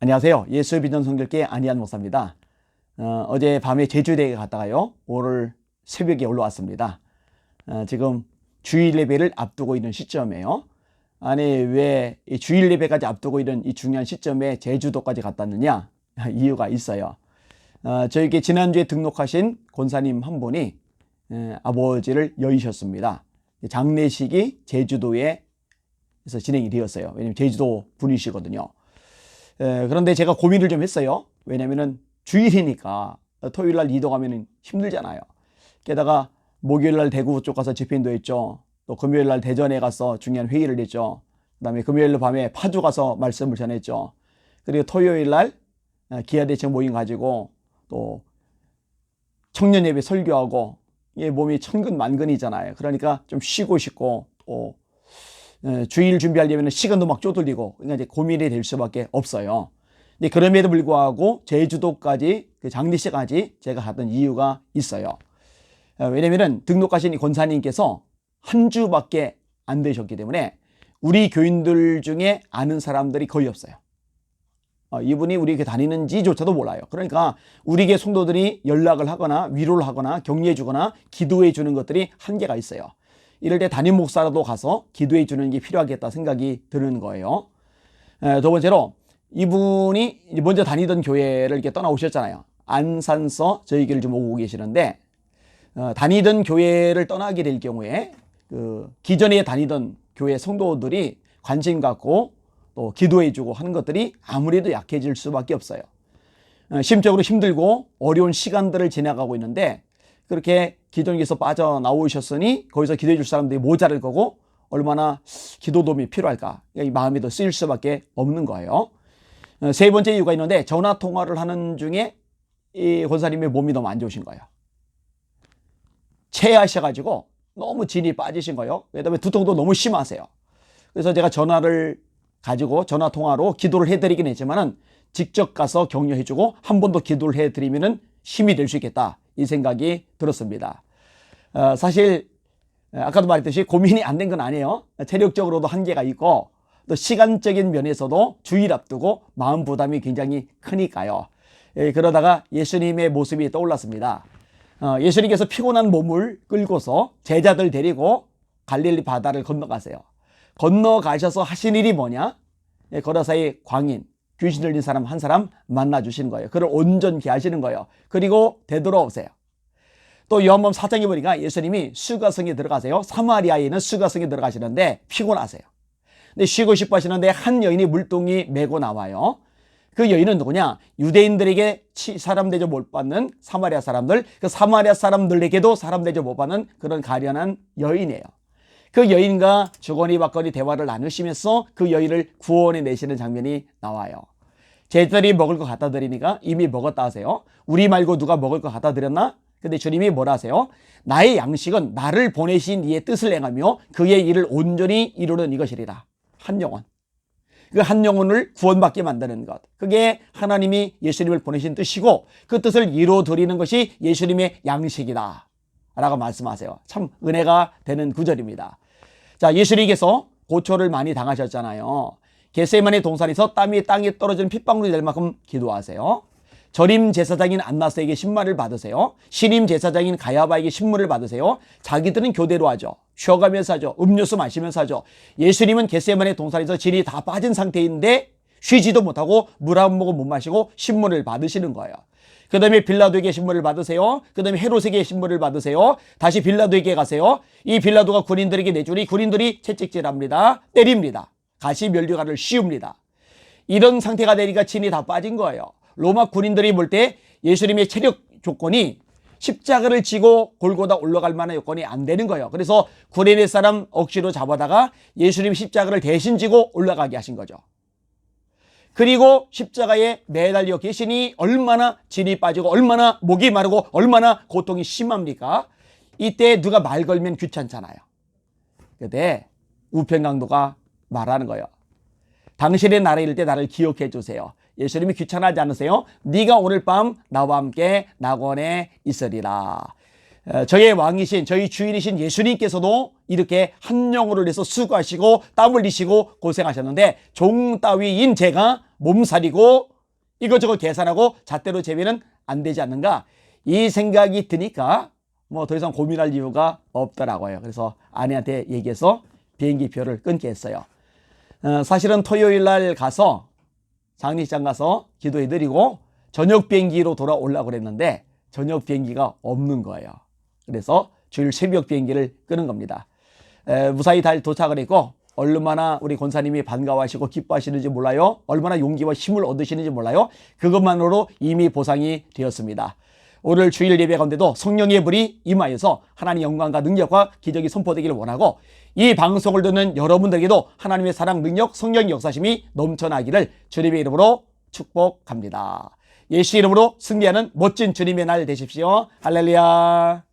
안녕하세요. 예수비전 성결교회 안희한 목사입니다. 어제 밤에 제주대에 갔다가요, 오늘 새벽에 올라왔습니다. 지금 주일 예배를 앞두고 있는 시점이에요. 아니, 왜 이 주일 예배까지 앞두고 있는 이 중요한 시점에 제주도까지 갔다 왔느냐? 이유가 있어요. 저에게 지난주에 등록하신 권사님 한 분이 아버지를 여의셨습니다. 장례식이 제주도에서 진행이 되었어요. 왜냐면 제주도 분이시거든요. 그런데 제가 고민을 좀 했어요. 왜냐면은 주일이니까 토요일 날 이동하면 힘들잖아요. 게다가 목요일 날 대구 쪽 가서 집회인도 했죠. 또 금요일 날 대전에 가서 중요한 회의를 했죠. 그 다음에 금요일 밤에 파주 가서 말씀을 전했죠. 그리고 토요일 날 기아대책 모임 가지고 또 청년 예배 설교하고, 이게 몸이 천근만근이잖아요. 그러니까 좀 쉬고 싶고, 또 주일 준비하려면 시간도 막 쪼들리고, 그러니까 이제 고민이 될 수밖에 없어요. 근데 그럼에도 불구하고 제주도까지, 그 장례식까지 제가 갔던 이유가 있어요. 왜냐면은 등록하신 이 권사님께서 한 주밖에 안 되셨기 때문에 우리 교인들 중에 아는 사람들이 거의 없어요. 이분이 우리 교회 다니는지조차도 몰라요. 그러니까 우리 교회 성도들이 연락을 하거나 위로를 하거나 격려해 주거나 기도해 주는 것들이 한계가 있어요. 이럴 때 담임 목사라도 가서 기도해 주는 게 필요하겠다 생각이 드는 거예요. 두 번째로, 이분이 먼저 다니던 교회를 이렇게 떠나오셨잖아요. 안산서 저희 교회를 좀 오고 계시는데, 다니던 교회를 떠나게 될 경우에 기존에 다니던 교회 성도들이 관심 갖고 또 기도해 주고 하는 것들이 아무래도 약해질 수밖에 없어요. 심적으로 힘들고 어려운 시간들을 지나가고 있는데, 그렇게 기존에서 빠져나오셨으니 거기서 기도해 줄 사람들이 모자랄 거고, 얼마나 기도 도움이 필요할까, 이 마음이 더 쓰일 수밖에 없는 거예요. 세 번째 이유가 있는데, 전화 통화를 하는 중에 이 권사님의 몸이 너무 안 좋으신 거예요. 체하셔가지고 너무 진이 빠지신 거예요. 그다음에 두통도 너무 심하세요. 그래서 제가 전화를 가지고 전화 통화로 기도를 해드리긴 했지만은, 직접 가서 격려해주고 한 번 더 기도를 해드리면은 힘이 될 수 있겠다, 이 생각이 들었습니다. 사실 아까도 말했듯이 고민이 안 된 건 아니에요. 체력적으로도 한계가 있고, 또 시간적인 면에서도 주일 앞두고 마음 부담이 굉장히 크니까요. 그러다가 예수님의 모습이 떠올랐습니다. 예수님께서 피곤한 몸을 끌고서 제자들 데리고 갈릴리 바다를 건너가세요. 건너가셔서 하신 일이 뭐냐? 걸어서의 광인, 귀신 들린 사람 한 사람 만나주시는 거예요. 그를 온전케 하시는 거예요. 그리고 되돌아오세요. 또 요한복음 4장에 보니까 예수님이 수가성에 들어가세요. 사마리아에 있는 수가성에 들어가시는데 피곤하세요. 근데 쉬고 싶어 하시는데 한 여인이 물동이 메고 나와요. 그 여인은 누구냐? 유대인들에게 사람 대접 못 받는 사마리아 사람들, 그 사마리아 사람들에게도 사람 대접 못 받는 그런 가련한 여인이에요. 그 여인과 주거니 받거니 대화를 나누시면서 그 여인을 구원해 내시는 장면이 나와요. 제자들이 먹을 거 갖다 드리니까 이미 먹었다 하세요. 우리 말고 누가 먹을 거 갖다 드렸나? 근데 주님이 뭐라 하세요? 나의 양식은 나를 보내신 이의 뜻을 행하며 그의 일을 온전히 이루는 이것이리라. 한 영혼. 그 한 영혼을 구원받게 만드는 것. 그게 하나님이 예수님을 보내신 뜻이고, 그 뜻을 이루어 드리는 것이 예수님의 양식이다 라고 말씀하세요. 참 은혜가 되는 구절입니다. 자, 예수님께서 고초를 많이 당하셨잖아요. 겟세마네 동산에서 땀이 땅에 떨어지는 핏방울이 될 만큼 기도하세요. 전임 제사장인 안나스에게 신문을 받으세요. 신임 제사장인 가야바에게 신문을 받으세요. 자기들은 교대로 하죠. 쉬어가면서 하죠. 음료수 마시면서 하죠. 예수님은 겟세마네 동산에서 진이 다 빠진 상태인데 쉬지도 못하고 물 한 모금 못 마시고 신문을 받으시는 거예요. 그 다음에 빌라도에게 신문을 받으세요. 그 다음에 헤롯에게 신문을 받으세요. 다시 빌라도에게 가세요. 이 빌라도가 군인들에게 내주니 군인들이 채찍질합니다. 때립니다. 가시 면류관을 씌웁니다. 이런 상태가 되니까 진이 다 빠진 거예요. 로마 군인들이 볼 때 예수님의 체력 조건이 십자가를 지고 골고다 올라갈 만한 여건이 안 되는 거예요. 그래서 구레네 사람 억지로 잡아다가 예수님 십자가를 대신 지고 올라가게 하신 거죠. 그리고 십자가에 매달려 계시니 얼마나 진이 빠지고 얼마나 목이 마르고 얼마나 고통이 심합니까? 이때 누가 말 걸면 귀찮잖아요. 그때 우편강도가 말하는 거예요. 당신의 나라에 이를 때 나를 기억해 주세요. 예수님이 귀찮아하지 않으세요? 네가 오늘 밤 나와 함께 낙원에 있으리라. 저의 왕이신, 저희 주인이신 예수님께서도 이렇게 한 영혼을 위해서 수고하시고 땀 흘리시고 고생하셨는데, 종 따위인 제가 몸살이고 이것저것 계산하고 잣대로 재면 안 되지 않는가? 이 생각이 드니까 뭐 더 이상 고민할 이유가 없더라고요. 그래서 아내한테 얘기해서 비행기표를 끊게 했어요. 사실은 토요일 날 가서 장례식장 가서 기도해드리고 저녁 비행기로 돌아오려고 그랬는데 저녁 비행기가 없는 거예요. 그래서 주일 새벽 비행기를 끄는 겁니다. 무사히 잘 도착을 했고 얼마나 우리 권사님이 반가워하시고 기뻐하시는지 몰라요. 얼마나 용기와 힘을 얻으시는지 몰라요. 그것만으로 이미 보상이 되었습니다. 오늘 주일 예배 가운데도 성령의 불이 임하여서 하나님의 영광과 능력과 기적이 선포되기를 원하고 이 방송을 듣는 여러분들에게도 하나님의 사랑, 능력, 성령의 역사심이 넘쳐나기를 주님의 이름으로 축복합니다. 예수 이름으로 승리하는 멋진 주님의 날 되십시오. 할렐루야.